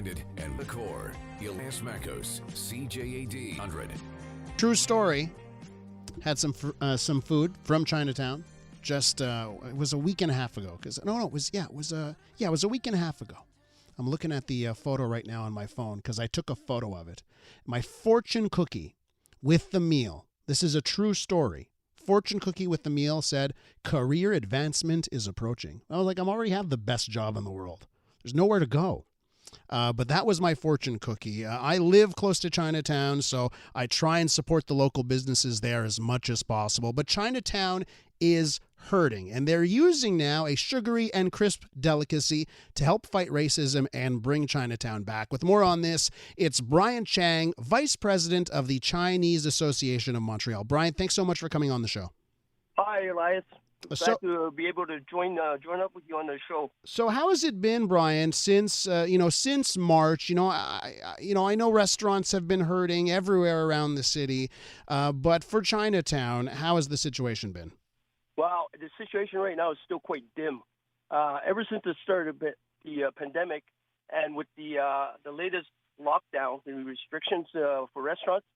Minded and the core. Elias Makos, CJAD 100. True story. Had some food from Chinatown. Just it was a week and a half ago. It was a week and a half ago. I'm looking at the photo right now on my phone because I took a photo of it. My fortune cookie with the meal. This is a true story. Fortune cookie with the meal said, career advancement is approaching. I was like, I'm already have the best job in the world. There's nowhere to go. But that was my fortune cookie. I live close to Chinatown, so I try and support the local businesses there as much as possible. But Chinatown is hurting, and they're using now a sugary and crisp delicacy to help fight racism and bring Chinatown back. With more on this, it's Bryant Chang, Vice President of the Chinese Association of Montreal. Bryant, thanks so much for coming on the show. Hi, Elias. Glad to be able to join up with you on the show. So, how has it been, Brian, since March? I know restaurants have been hurting everywhere around the city, but for Chinatown, how has the situation been? Well, the situation right now is still quite dim. Ever since the start of the pandemic, and with the latest lockdown and restrictions for restaurants,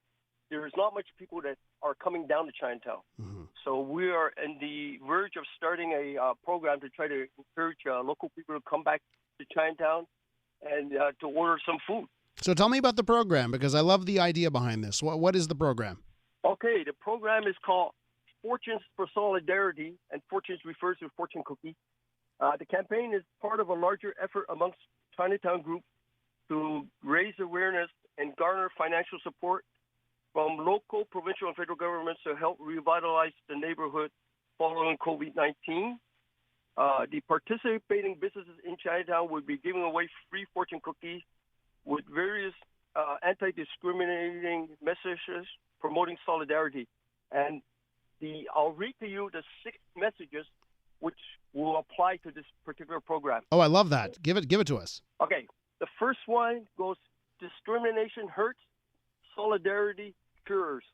there is not much people that are coming down to Chinatown. Mm-hmm. So we are in the verge of starting a program to try to encourage local people to come back to Chinatown and to order some food. So tell me about the program, because I love the idea behind this. What is the program? Okay, the program is called Fortunes for Solidarity, and Fortunes refers to fortune cookie. The campaign is part of a larger effort amongst Chinatown Group to raise awareness and garner financial support from local, provincial, and federal governments to help revitalize the neighborhood following COVID-19. The participating businesses in Chinatown will be giving away free fortune cookies with various anti-discriminating messages promoting solidarity. And I'll read to you the 6 messages which will apply to this particular program. Oh, I love that. Give it to us. Okay. The first one goes, discrimination hurts, solidarity cures.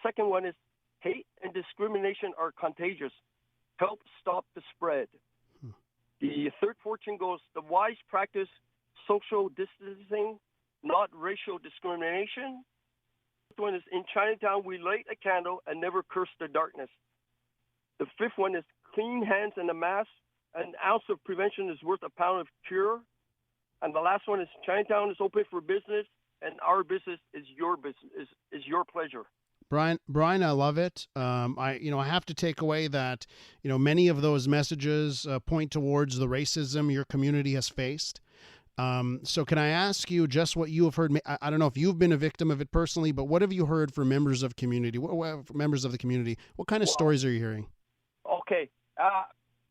Second one is, hate and discrimination are contagious. Help stop the spread. The third fortune goes, the wise practice social distancing, not racial discrimination. The fifth one is, in Chinatown, we light a candle and never curse the darkness. The fifth one is, clean hands and a mask. An ounce of prevention is worth a pound of cure. And the last one is, Chinatown is open for business, and our business is your business, is your pleasure. Brian, I love it. I have to take away that, many of those messages point towards the racism your community has faced. So can I ask you just what you have heard? I don't know if you've been a victim of it personally, but what have you heard from members of community? Members of the community? What kind of stories are you hearing? Okay,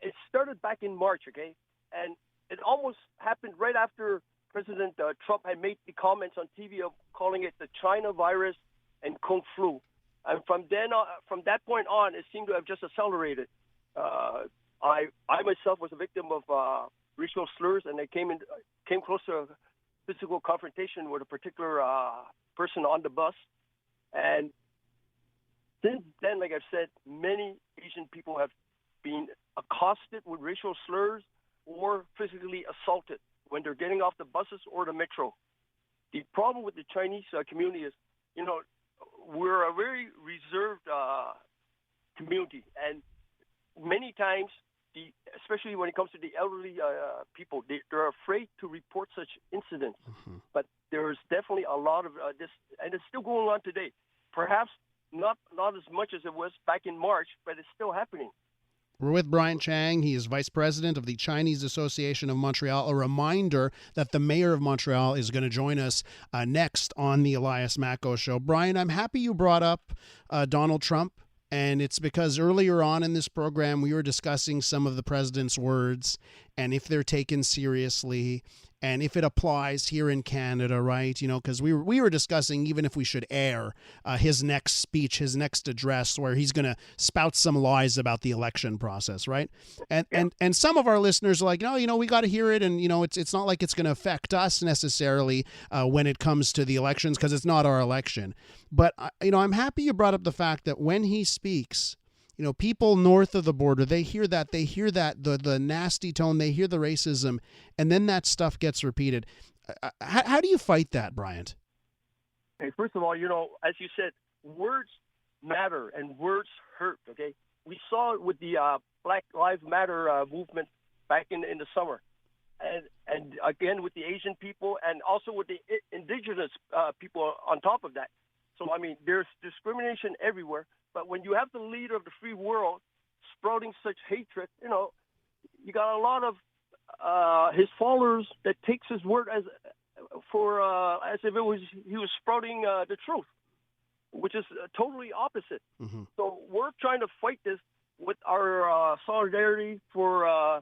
it started back in March. Okay, and it almost happened right after President Trump had made the comments on TV of calling it the China virus and Kung flu. And from that point on, it seemed to have just accelerated. I myself was a victim of racial slurs, and I came close to a physical confrontation with a particular person on the bus. And since then, like I've said, many Asian people have been accosted with racial slurs or physically assaulted when they're getting off the buses or the metro. The problem with the Chinese community is, we're a very reserved community, and many times, especially when it comes to the elderly people, they're afraid to report such incidents. Mm-hmm. But there's definitely a lot of this, and it's still going on today. Perhaps not as much as it was back in March, but it's still happening. We're with Bryant Chang. He is Vice President of the Chinese Association of Montreal. A reminder that the Mayor of Montreal is going to join us next on the Elias Makos Show. Brian, I'm happy you brought up Donald Trump, and it's because earlier on in this program we were discussing some of the president's words and if they're taken seriously and if it applies here in Canada, right? Because we were discussing even if we should air his next speech, his next address, where he's going to spout some lies about the election process, right? And some of our listeners are like, no, we got to hear it, and it's not like it's going to affect us necessarily when it comes to the elections because it's not our election. But I'm happy you brought up the fact that when he speaks, people north of the border, they hear that, the nasty tone, they hear the racism, and then that stuff gets repeated. How do you fight that, Bryant? Hey, first of all, as you said, words matter and words hurt. Okay, we saw it with the Black Lives Matter movement back in the summer, and again with the Asian people, and also with the indigenous people on top of that. So I mean, there's discrimination everywhere. But when you have the leader of the free world sprouting such hatred, you got a lot of his followers that takes his word as if he was sprouting the truth, which is totally opposite. Mm-hmm. So we're trying to fight this with our solidarity for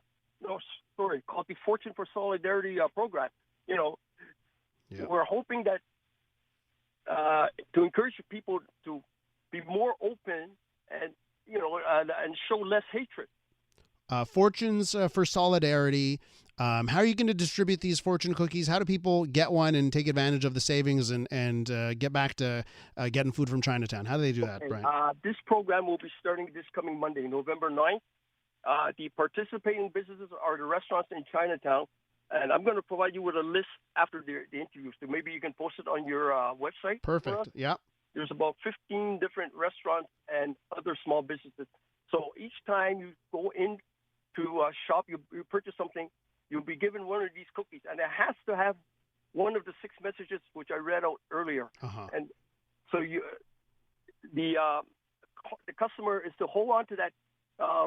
called the Fortune for Solidarity program. We're hoping that to encourage people to be more open and and show less hatred. Fortunes for Solidarity. How are you going to distribute these fortune cookies? How do people get one and take advantage of the savings and get back to getting food from Chinatown? How do they do that, Brian? This program will be starting this coming Monday, November 9th. The participating businesses are the restaurants in Chinatown, and I'm going to provide you with a list after the interview, so maybe you can post it on your website. Perfect, yeah. There's about 15 different restaurants and other small businesses. So each time you go in to shop, you purchase something, you'll be given one of these cookies, and it has to have one of the 6 messages which I read out earlier. Uh-huh. And so the customer is to hold on to that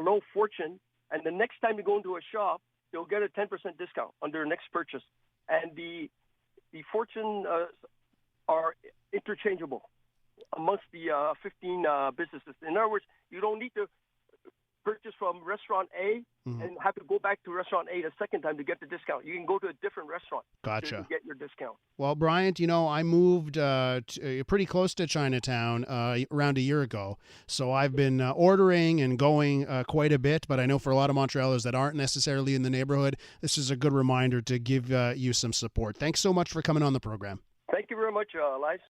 low fortune, and the next time you go into a shop, they'll get a 10% discount on their next purchase. And the fortune are interchangeable amongst the 15 businesses. In other words, you don't need to purchase from restaurant A and have to go back to restaurant A the second time to get the discount. You can go to a different restaurant to get your discount. Well, Bryant, I moved pretty close to Chinatown around a year ago, so I've been ordering and going quite a bit, but I know for a lot of Montrealers that aren't necessarily in the neighborhood, this is a good reminder to give you some support. Thanks so much for coming on the program. Thank you very much, Elias.